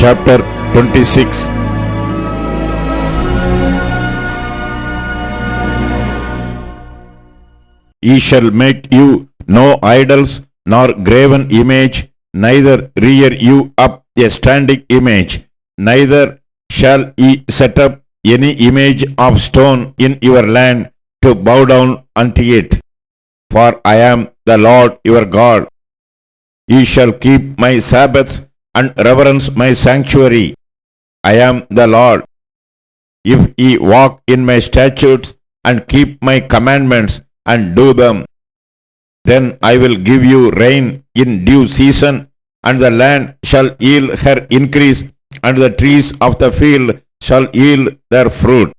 chapter 26. Ye shall make you no idols, nor graven image, neither rear you up a standing image, neither shall ye set up any image of stone in your land to bow down unto it. For I am the Lord your God. Ye shall keep my Sabbaths and reverence my sanctuary. I am the Lord. If ye walk in my statutes and keep my commandments and do them, then I will give you rain in due season, and the land shall yield her increase, and the trees of the field shall yield their fruit.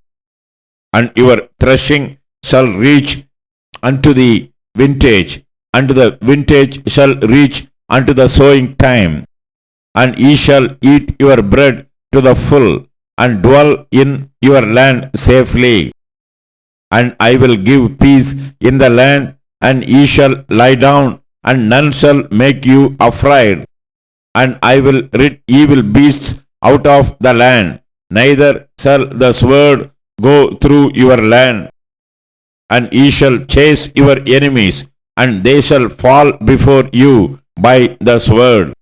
And your threshing shall reach unto the vintage, and the vintage shall reach unto the sowing time. And ye shall eat your bread to the full, and dwell in your land safely. And I will give peace in the land, and ye shall lie down, and none shall make you afraid. And I will rid evil beasts out of the land, neither shall the sword go through your land. And ye shall chase your enemies, and they shall fall before you by the sword.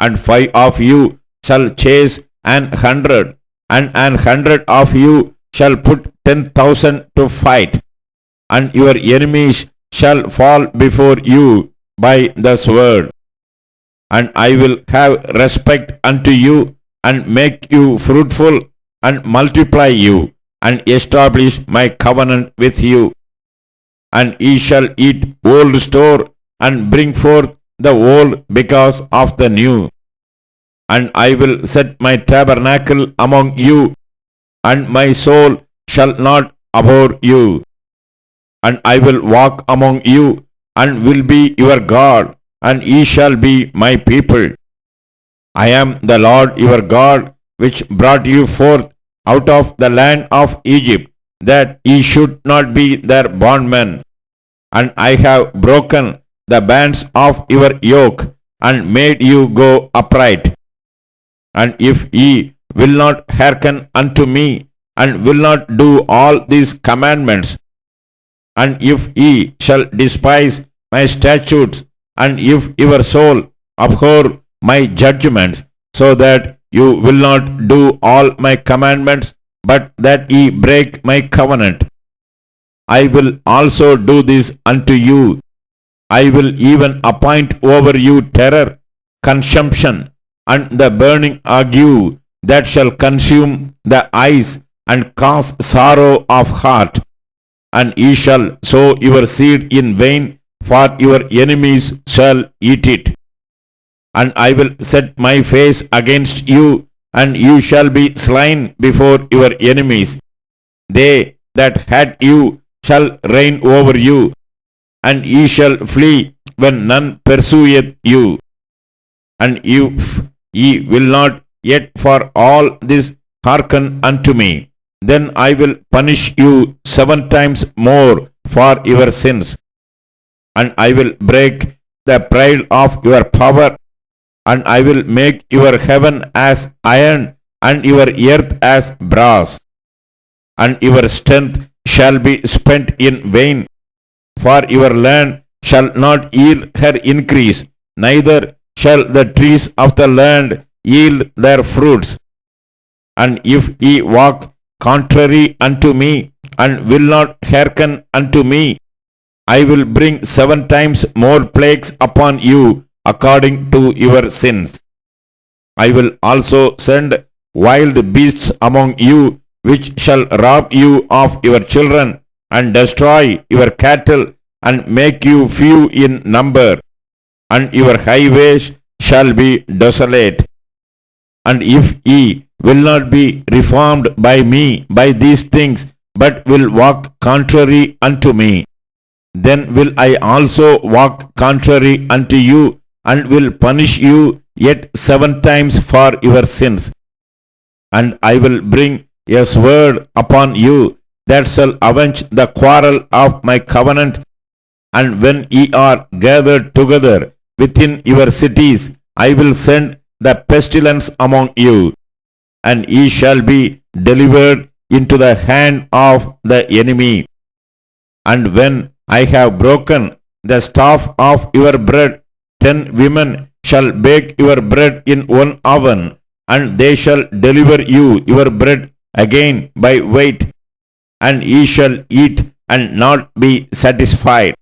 And 5 of you shall chase 100, and 100 of you shall put 10,000 to fight, and your enemies shall fall before you by the sword. And I will have respect unto you, and make you fruitful, and multiply you, and establish my covenant with you. And ye shall eat old store, and bring forth the old because of the new. And I will set my tabernacle among you, and my soul shall not abhor you. And I will walk among you, and will be your God, and ye shall be my people. I am the Lord your God, which brought you forth out of the land of Egypt, that ye should not be their bondmen. And I have broken the bands of your yoke, and made you go upright. And if ye will not hearken unto me, and will not do all these commandments, and if ye shall despise my statutes, and if your soul abhor my judgments, so that you will not do all my commandments, but that ye break my covenant, I will also do this unto you. I will even appoint over you terror, consumption, and the burning ague that shall consume the eyes and cause sorrow of heart. And ye shall sow your seed in vain, for your enemies shall eat it. And I will set my face against you, and you shall be slain before your enemies. They that had you shall reign over you, and ye shall flee when none pursueth you. And if ye will not yet for all this hearken unto me, then I will punish you 7 times more for your sins. And I will break the pride of your power, and I will make your heaven as iron, and your earth as brass. And your strength shall be spent in vain, for your land shall not yield her increase, neither shall the trees of the land yield their fruits. And if ye walk contrary unto me, and will not hearken unto me, I will bring 7 times more plagues upon you according to your sins. I will also send wild beasts among you, which shall rob you of your children, and destroy your cattle, and make you few in number, and your highways shall be desolate. And if ye will not be reformed by me by these things, but will walk contrary unto me, then will I also walk contrary unto you, and will punish you yet 7 times for your sins. And I will bring a sword upon you that shall avenge the quarrel of my covenant. And when ye are gathered together within your cities, I will send the pestilence among you, and ye shall be delivered into the hand of the enemy. And when I have broken the staff of your bread, 10 women shall bake your bread in one oven, and they shall deliver you your bread again by weight, and ye shall eat and not be satisfied.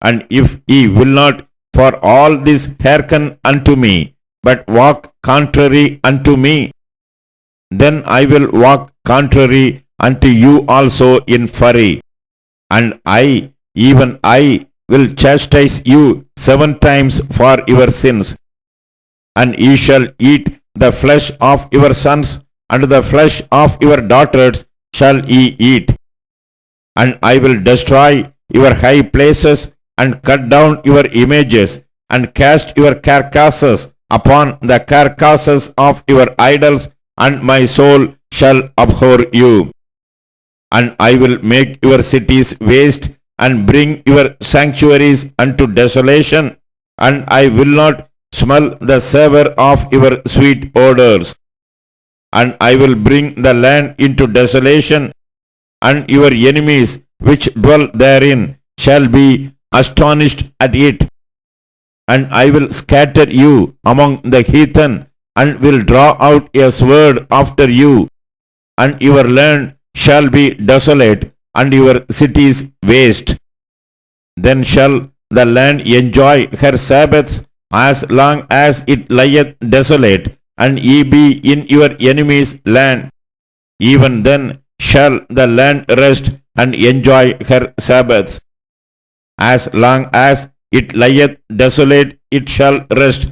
And if ye will not for all this hearken unto me, but walk contrary unto me, then I will walk contrary unto you also in fury. And I, even I, will chastise you 7 times for your sins. And ye shall eat the flesh of your sons, and the flesh of your daughters shall ye eat. And I will destroy your high places, and cut down your images, and cast your carcasses upon the carcasses of your idols, and my soul shall abhor you. And I will make your cities waste, and bring your sanctuaries unto desolation, and I will not smell the savour of your sweet odours. And I will bring the land into desolation, and your enemies which dwell therein shall be astonished at it. And I will scatter you among the heathen, and will draw out a sword after you, and your land shall be desolate, and your cities waste. Then shall the land enjoy her Sabbaths as long as it lieth desolate, and ye be in your enemy's land. Even then shall the land rest and enjoy her Sabbaths. As long as it lieth desolate, it shall rest,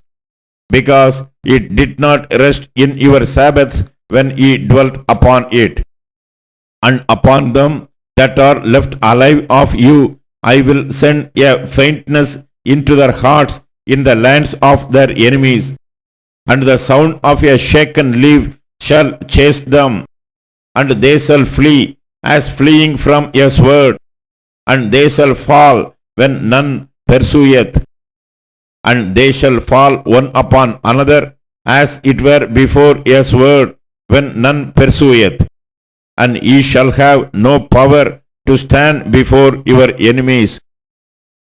because it did not rest in your Sabbaths when ye dwelt upon it. And upon them that are left alive of you, I will send a faintness into their hearts in the lands of their enemies, and the sound of a shaken leaf shall chase them, and they shall flee as fleeing from a sword, and they shall fall when none pursueth, and they shall fall one upon another as it were before a sword when none pursueth. And ye shall have no power to stand before your enemies,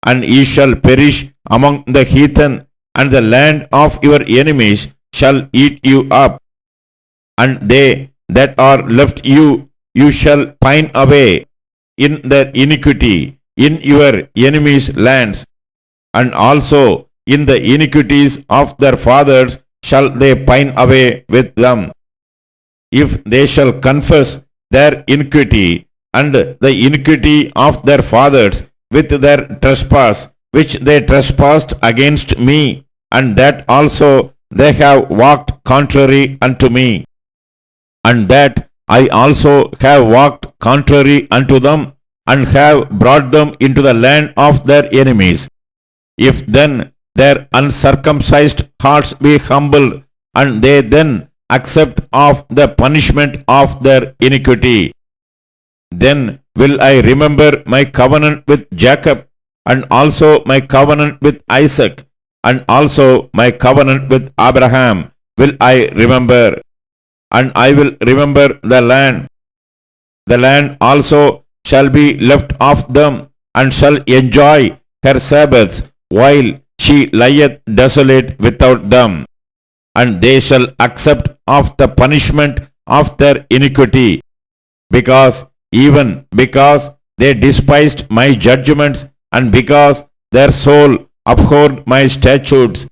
and ye shall perish among the heathen, and the land of your enemies shall eat you up. And they that are left you, you shall pine away in their iniquity in your enemies' lands, and also in the iniquities of their fathers shall they pine away with them. If they shall confess their iniquity and the iniquity of their fathers with their trespass which they trespassed against me, and that also they have walked contrary unto me, and that I also have walked contrary unto them, and have brought them into the land of their enemies. If then their uncircumcised hearts be humbled, and they then accept of the punishment of their iniquity, then will I remember my covenant with Jacob, and also my covenant with Isaac, and also my covenant with Abraham will I remember, and I will remember the land. The land also shall be left of them, and shall enjoy her Sabbaths, while she lieth desolate without them. And they shall accept of the punishment of their iniquity, because they despised my judgments, and because their soul abhorred my statutes.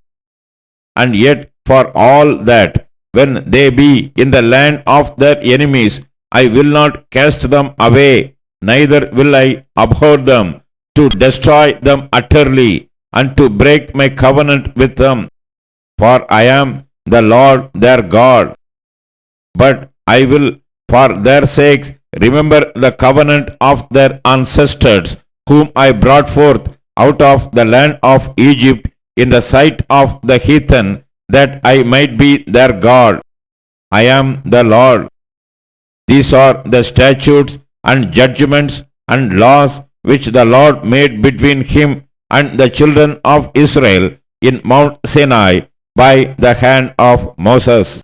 And yet for all that, when they be in the land of their enemies, I will not cast them away, neither will I abhor them, to destroy them utterly, and to break my covenant with them. For I am the Lord their God. But I will for their sakes remember the covenant of their ancestors, whom I brought forth out of the land of Egypt in the sight of the heathen, that I might be their God. I am the Lord. These are the statutes and judgments and laws which the Lord made between him and the children of Israel in Mount Sinai by the hand of Moses.